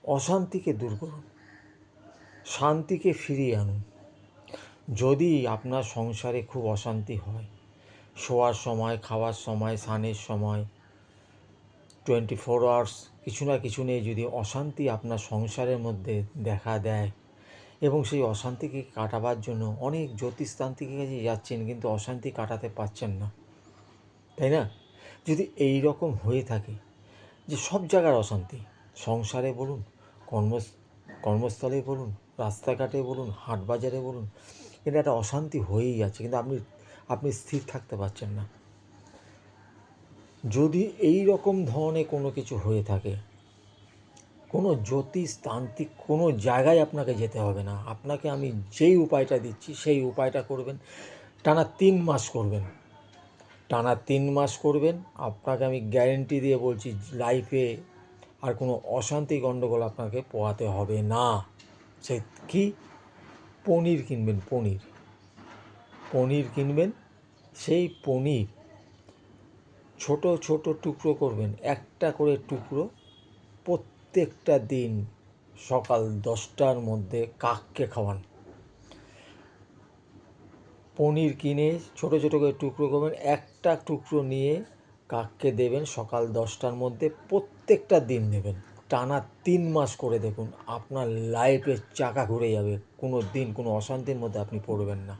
অশান্তিকে দূর করুন, শান্তিকে ফিরিয়ে আনুন। যদি আপনার সংসারে খুব অশান্তি হয়, শোয়ার সময়, খাওয়ার সময়, স্নানের সময়, 24 আওয়ার্স কিছু না কিছু নিয়ে যদি অশান্তি আপনার সংসারের মধ্যে দেখা দেয় এবং সেই অশান্তিকে কাটাবার জন্য অনেক জ্যোতিষতান্ত্রিকের কাছে যাচ্ছেন কিন্তু অশান্তি কাটাতে পারছেন না, তাই না? যদি এই রকম হয়ে থাকে যে সব জায়গার অশান্তি, সংসারে বলুন, কর্মস্থলে বলুন, রাস্তাঘাটে বলুন, হাট বাজারে বলুন, কিন্তু একটা অশান্তি হয়েই যাচ্ছে, কিন্তু আপনি স্থির থাকতে পারছেন না। যদি এই রকম ধরনের কোনো কিছু হয়ে থাকে, কোনো জ্যোতিষতান্ত্রিক কোনো জায়গায় আপনাকে যেতে হবে না। আপনাকে আমি যেই উপায়টা দিচ্ছি সেই উপায়টা করবেন, টানা 3 মাস করবেন। টানা 3 মাস করবেন, আপনাকে আমি গ্যারেন্টি দিয়ে বলছি লাইফে আর কোনো অশান্তি গণ্ডগোল আপনাকে পোহাতে হবে না। সে কি? পনির কিনবেন, পনির কিনবেন। সেই পনির ছোট ছোট টুকরো করবেন, একটা করে টুকরো প্রত্যেকটা দিন সকাল 10টার মধ্যে কাককে খাওয়ান। পনির কিনে ছোট ছোট করে টুকরো করবেন, একটা টুকরো নিয়ে কাককে দেবেন সকাল 10টার মধ্যে, প্রত্যেকটা দিন দেবেন। টানা 3 মাস করে দেখুন, আপনার লাইফের চাকা ঘুরে যাবে, কোনো দিন কোনো অশান্তির মধ্যে আপনি পড়বেন না।